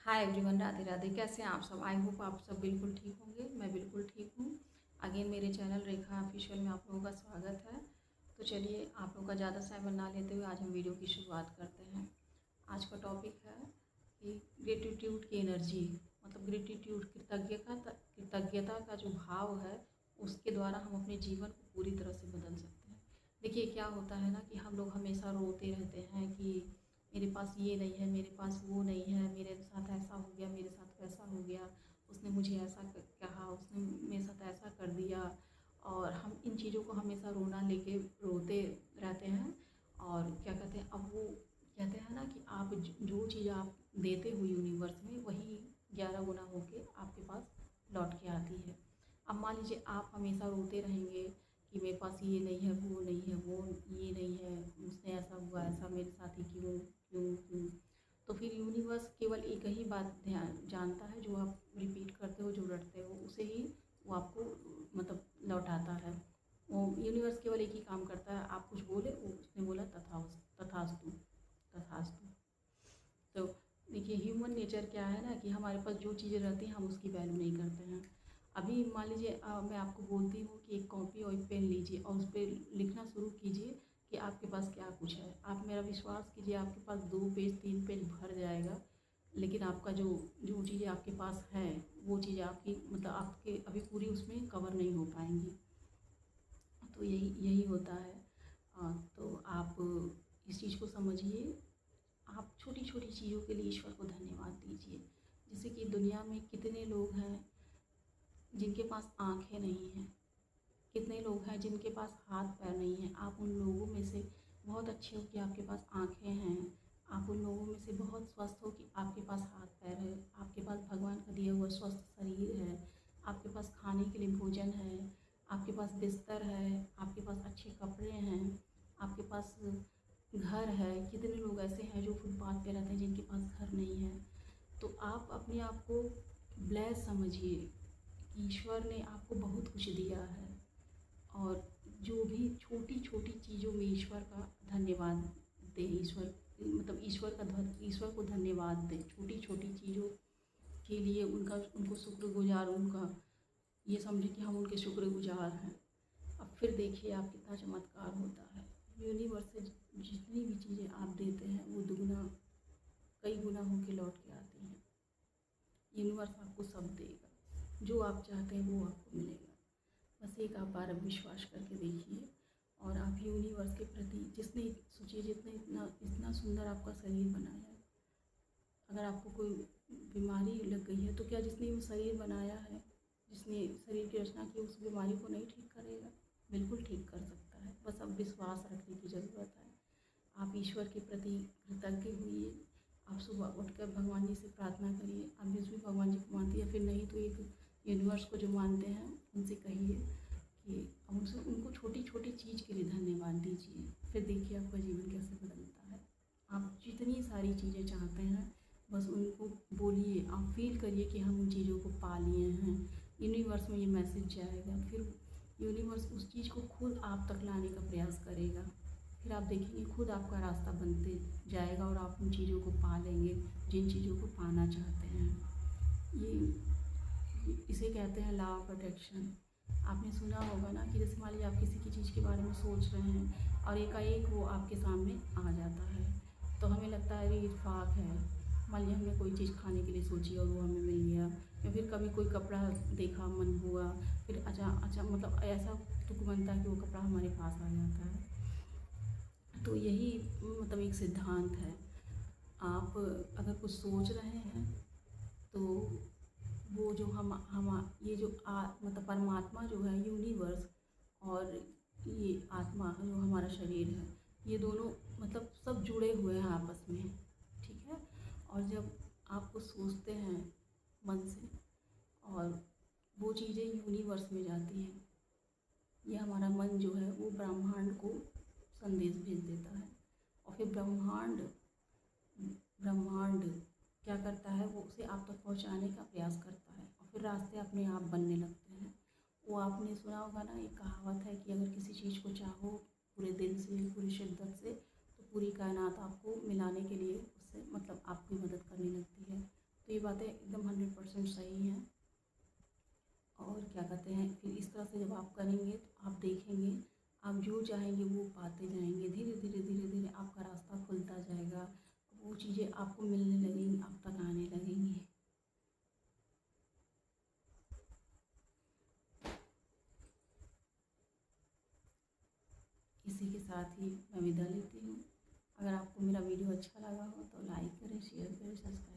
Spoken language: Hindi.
Hi everyone, Radhe Radhe. कैसे हैं आप सब? आई होप आप सब बिल्कुल ठीक होंगे। मैं बिल्कुल ठीक हूँ। अगेन मेरे चैनल रेखा ऑफिशियल में आप लोगों का स्वागत है। तो चलिए, आप लोगों का ज़्यादा समय ना लेते हुए आज हम वीडियो की शुरुआत करते हैं। आज का टॉपिक है कि ग्रेटिट्यूड की एनर्जी, मतलब ग्रेटिट्यूड कृतज्ञता का जो भाव है, उसके द्वारा हम अपने जीवन को पूरी तरह से बदल सकते हैं। देखिए, क्या होता है ना कि हम लोग हमेशा रोते रहते हैं कि मेरे पास ये नहीं है, मेरे पास वो नहीं है, मेरे साथ ऐसा हो गया, मेरे साथ वैसा हो गया, उसने मुझे ऐसा कहा, उसने मेरे साथ ऐसा कर दिया। और हम इन चीज़ों को हमेशा रोते रहते हैं। और क्या कहते हैं, अब वो कहते हैं ना कि आप जो चीज़ आप देते हो यूनिवर्स में, वही 11 गुना होके आपके पास लौट के आती है। अब मान लीजिए आप हमेशा रोते रहेंगे कि मेरे पास ये नहीं है, वो नहीं है, वो ये नहीं है, मुझसे ऐसा हुआ, ऐसा मेरे साथ ही क्यों क्यों क्यों। तो फिर यूनिवर्स केवल एक ही बात ध्यान जानता है, जो आप रिपीट करते हो, जो रटते हो, उसे ही वो आपको मतलब लौटाता है। वो यूनिवर्स केवल एक ही काम करता है, आप कुछ बोले, वो उसने बोला तथास्तु तथास्तु। तो देखिए, ह्यूमन नेचर क्या है ना कि हमारे पास जो चीज़ें रहती हैं हम उसकी वैल्यू नहीं करते हैं। अभी मान लीजिए मैं आपको बोलती हूँ कि एक कॉपी और एक पेन लीजिए और उस पर लिखना शुरू कीजिए कि आपके पास क्या कुछ है। आप मेरा विश्वास कीजिए, आपके पास 2 पेज 3 पेज भर जाएगा। लेकिन आपका जो जो चीज़ें आपके पास है, वो चीज़ें आपकी मतलब आपके अभी पूरी उसमें कवर नहीं हो पाएंगी। तो यही यही होता है। तो आप इस चीज़ को समझिए। आप छोटी छोटी चीज़ों के लिए ईश्वर को धन्यवाद दीजिए। जैसे कि दुनिया में कितने लोग हैं जिनके पास आंखें नहीं हैं, कितने लोग हैं जिनके पास हाथ पैर नहीं हैं। आप उन लोगों में से बहुत अच्छे हो कि आपके पास आंखें हैं। आप उन लोगों में से बहुत स्वस्थ हो कि आपके पास हाथ पैर है, आपके पास भगवान का दिया हुआ स्वस्थ शरीर है, आपके पास खाने के लिए भोजन है, आपके पास बिस्तर है, आपके पास अच्छे कपड़े हैं, आपके पास घर है। कितने लोग ऐसे हैं जो फुटपाथ पे रहते हैं जिनके पास घर नहीं है। तो आप अपने आप को ब्लेस समझिए कि ईश्वर ने आपको बहुत कुछ दिया है। और जो भी छोटी छोटी चीज़ों में ईश्वर का धन्यवाद दें। ईश्वर मतलब ईश्वर को धन्यवाद दें छोटी छोटी चीज़ों के लिए। उनको शुक्रगुजार, उनका ये समझे कि हम उनके शुक्रगुजार हैं। अब फिर देखिए आप कितना चमत्कार होता है। यूनिवर्स से जितनी भी चीज़ें आप देते हैं वो दुगना कई गुना होके लौट के आती हैं। यूनिवर्स आपको सब देगा, जो आप चाहते हैं वो आपको मिलेगा। बस एक आप बार विश्वास करके देखिए। और आप यूनिवर्स के प्रति जिसने सोचिए, जितने इतना इतना सुंदर आपका शरीर बनाया है, अगर आपको कोई बीमारी लग गई है तो क्या जिसने वो शरीर बनाया है, जिसने शरीर की रचना की, उस बीमारी को नहीं ठीक करेगा? बिल्कुल ठीक कर सकता है। बस अब विश्वास रखने की ज़रूरत है। आप ईश्वर के प्रति कृतज्ञ होइए। आप सुबह उठकर भगवान जी से प्रार्थना करिए। आप जिस भी भगवान जी को मानती है, फिर नहीं तो एक यूनिवर्स को जो मानते हैं उनसे कहिए कि उनसे उनको छोटी छोटी चीज़ के लिए धन्यवाद दीजिए। फिर देखिए आपका जीवन कैसे बदलता है। आप जितनी सारी चीज़ें चाहते हैं बस उनको बोलिए। आप फील करिए कि हम उन चीज़ों को पा लिए हैं। यूनिवर्स में ये मैसेज जाएगा, फिर यूनिवर्स उस चीज़ को खुद आप तक लाने का प्रयास करेगा। फिर आप देखेंगे खुद आपका रास्ता बनते जाएगा और आप उन चीज़ों को पा लेंगे जिन चीज़ों को पाना चाहते हैं। इसे कहते हैं लॉ ऑफ अट्रैक्शन। आपने सुना होगा ना कि जैसे मान लीजिए आप किसी की चीज़ के बारे में सोच रहे हैं और एकाएक वो आपके सामने आ जाता है, तो हमें लगता है अरे इत्तेफाक है। मान लीजिए हमने कोई चीज़ खाने के लिए सोची और वो हमें मिल गया, या फिर कभी कोई कपड़ा देखा, मन हुआ, फिर अच्छा मतलब ऐसा तुक बनता है कि वो कपड़ा हमारे पास आ जाता है। तो यही मतलब एक सिद्धांत है। आप अगर कुछ सोच रहे हैं तो वो जो हम ये जो मतलब परमात्मा जो है, यूनिवर्स, और ये आत्मा जो हमारा शरीर है, ये दोनों मतलब सब जुड़े हुए हैं आपस में, ठीक है। और जब आप कुछ सोचते हैं मन से और वो चीज़ें यूनिवर्स में जाती हैं, ये हमारा मन जो है वो ब्रह्मांड को संदेश भेज देता है। और फिर ब्रह्मांड ब्रह्मांड क्या करता है, वो उसे आप तक पहुंचाने का प्रयास करता है और फिर रास्ते अपने आप बनने लगते हैं। वो आपने सुना होगा ना, एक कहावत है कि अगर किसी चीज़ को चाहो पूरे दिल से, पूरी शिद्दत से, तो पूरी कायनात आपको मिलाने के लिए उससे मतलब आपकी मदद करने लगती है। तो ये बातें एकदम 100% सही हैं। और क्या कहते हैं, फिर इस तरह से जब आप करेंगे तो आप देखेंगे, आप जो चाहेंगे वो पाते जाएंगे। धीरे धीरे धीरे धीरे आपका रास्ता खुलता जाएगा, वो चीज़ें आपको मिलने लगेंगी, आप तक आने लगेंगी। इसी के साथ ही मैं विदा लेती हूँ। अगर आपको मेरा वीडियो अच्छा लगा हो तो लाइक करें, शेयर करें, सब्सक्राइब